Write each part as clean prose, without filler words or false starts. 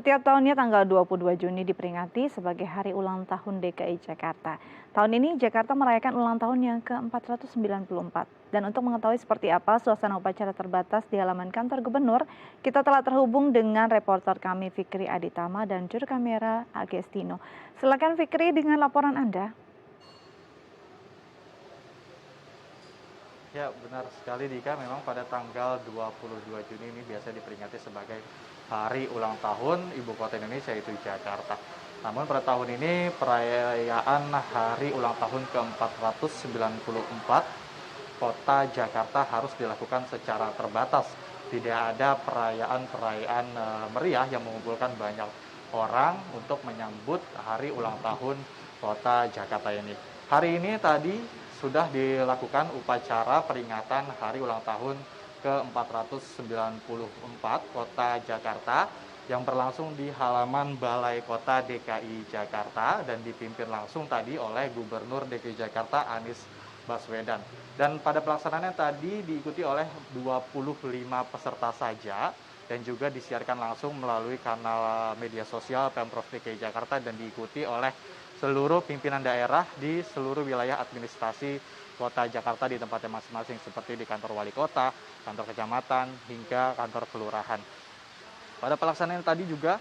Setiap tahunnya tanggal 22 Juni diperingati sebagai Hari Ulang Tahun DKI Jakarta. Tahun ini Jakarta merayakan ulang tahun yang ke-494. Dan untuk mengetahui seperti apa suasana upacara terbatas di halaman kantor gubernur, kita telah terhubung dengan reporter kami Fikri Aditama dan juru kamera Agestino. Silakan Fikri dengan laporan Anda. Ya, benar sekali Dika. Memang pada tanggal 22 Juni ini biasa diperingati sebagai Hari Ulang Tahun Ibu Kota Indonesia, yaitu Jakarta. Namun pada tahun ini perayaan Hari Ulang Tahun ke-494 Kota Jakarta harus dilakukan secara terbatas. Tidak ada perayaan-perayaan meriah yang mengumpulkan banyak orang untuk menyambut Hari Ulang Tahun Kota Jakarta ini. Hari ini tadi sudah dilakukan upacara peringatan Hari Ulang Tahun ke-494 Kota Jakarta yang berlangsung di halaman Balai Kota DKI Jakarta dan dipimpin langsung tadi oleh Gubernur DKI Jakarta Anies Baswedan. Dan pada pelaksanaannya tadi diikuti oleh 25 peserta saja dan juga disiarkan langsung melalui kanal media sosial Pemprov DKI Jakarta dan diikuti oleh seluruh pimpinan daerah di seluruh wilayah administrasi Kota Jakarta di tempatnya masing-masing seperti di kantor wali kota, kantor kecamatan, hingga kantor kelurahan. Pada pelaksanaan tadi juga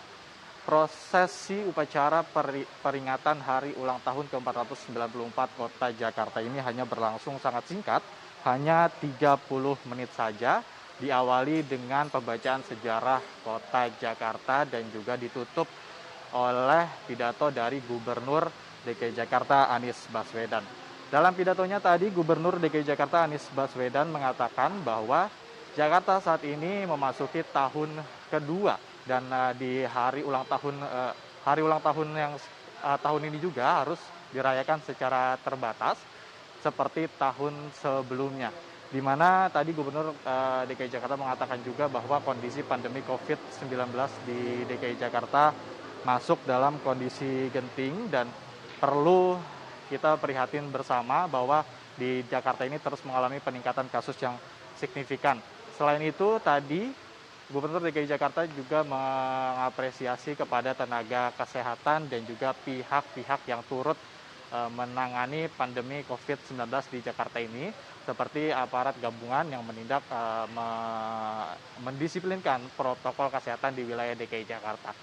prosesi upacara peringatan Hari Ulang Tahun ke-494 Kota Jakarta ini hanya berlangsung sangat singkat, hanya 30 menit saja, diawali dengan pembacaan sejarah Kota Jakarta dan juga ditutup oleh pidato dari Gubernur DKI Jakarta Anies Baswedan. Dalam pidatonya tadi, Gubernur DKI Jakarta Anies Baswedan mengatakan bahwa Jakarta saat ini memasuki tahun kedua dan di hari ulang tahun yang tahun ini juga harus dirayakan secara terbatas seperti tahun sebelumnya. Di mana tadi Gubernur DKI Jakarta mengatakan juga bahwa kondisi pandemi COVID-19 di DKI Jakarta masuk dalam kondisi genting dan perlu kita prihatin bersama bahwa di Jakarta ini terus mengalami peningkatan kasus yang signifikan. Selain itu tadi Gubernur DKI Jakarta juga mengapresiasi kepada tenaga kesehatan dan juga pihak-pihak yang turut menangani pandemi COVID-19 di Jakarta ini, seperti aparat gabungan yang menindak mendisiplinkan protokol kesehatan di wilayah DKI Jakarta.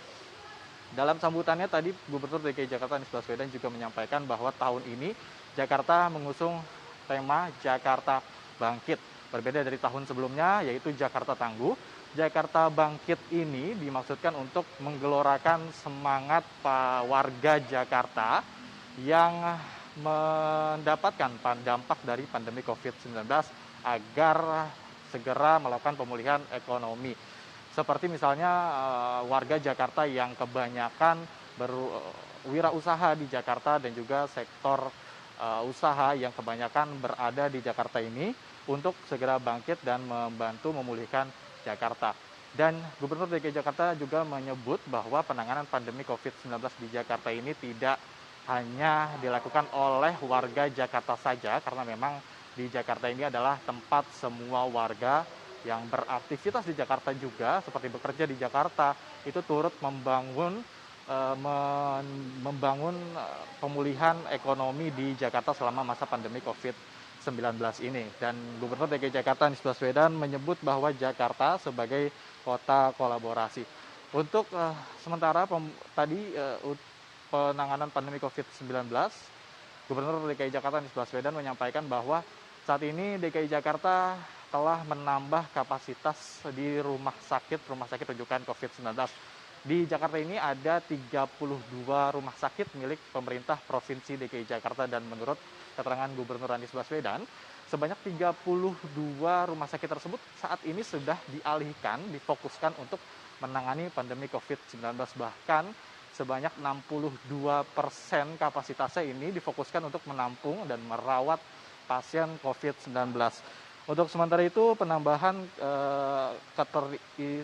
Dalam sambutannya tadi Gubernur DKI Jakarta Anies Baswedan juga menyampaikan bahwa tahun ini Jakarta mengusung tema Jakarta Bangkit. Berbeda dari tahun sebelumnya yaitu Jakarta Tangguh. Jakarta Bangkit ini dimaksudkan untuk menggelorakan semangat warga Jakarta yang mendapatkan dampak dari pandemi COVID-19 agar segera melakukan pemulihan ekonomi. Seperti misalnya warga Jakarta yang kebanyakan berwirausaha di Jakarta dan juga sektor usaha yang kebanyakan berada di Jakarta ini untuk segera bangkit dan membantu memulihkan Jakarta. Dan Gubernur DKI Jakarta juga menyebut bahwa penanganan pandemi COVID-19 di Jakarta ini tidak hanya dilakukan oleh warga Jakarta saja, karena memang di Jakarta ini adalah tempat semua warga yang beraktivitas di Jakarta juga seperti bekerja di Jakarta itu turut membangun pemulihan ekonomi di Jakarta selama masa pandemi COVID-19 ini. Dan Gubernur DKI Jakarta Anies Baswedan menyebut bahwa Jakarta sebagai kota kolaborasi. Untuk sementara penanganan pandemi COVID-19, Gubernur DKI Jakarta Anies Baswedan menyampaikan bahwa saat ini DKI Jakarta telah menambah kapasitas di rumah sakit rujukan COVID-19. Di Jakarta ini ada 32 rumah sakit milik pemerintah Provinsi DKI Jakarta dan menurut keterangan Gubernur Anies Baswedan, sebanyak 32 rumah sakit tersebut saat ini sudah difokuskan untuk menangani pandemi COVID-19. Bahkan sebanyak 62% kapasitasnya ini difokuskan untuk menampung dan merawat pasien COVID-19. Untuk sementara itu penambahan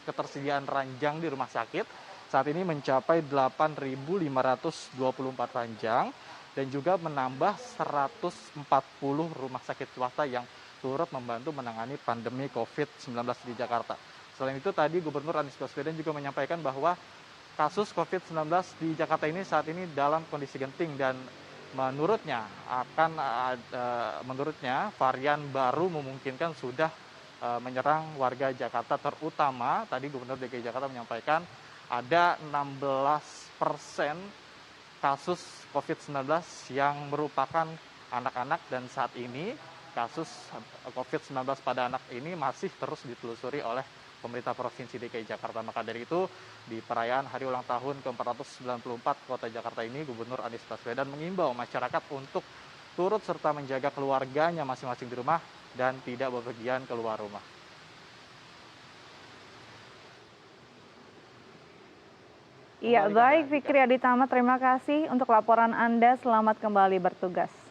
ketersediaan ranjang di rumah sakit saat ini mencapai 8.524 ranjang dan juga menambah 140 rumah sakit swasta yang turut membantu menangani pandemi COVID-19 di Jakarta. Selain itu tadi Gubernur Anies Baswedan juga menyampaikan bahwa kasus COVID-19 di Jakarta ini saat ini dalam kondisi genting dan menurutnya varian baru memungkinkan sudah menyerang warga Jakarta, terutama tadi Gubernur DKI Jakarta menyampaikan ada 16% kasus COVID-19 yang merupakan anak-anak, dan saat ini kasus COVID-19 pada anak ini masih terus ditelusuri oleh pemerintah Provinsi DKI Jakarta. Maka dari itu, di perayaan hari ulang tahun ke-494 Kota Jakarta ini, Gubernur Anies Baswedan mengimbau masyarakat untuk turut serta menjaga keluarganya masing-masing di rumah dan tidak bepergian keluar rumah. Iya, Kembali ke baik Anda, Dika. Fikri Aditama, terima kasih untuk laporan Anda. Selamat kembali bertugas.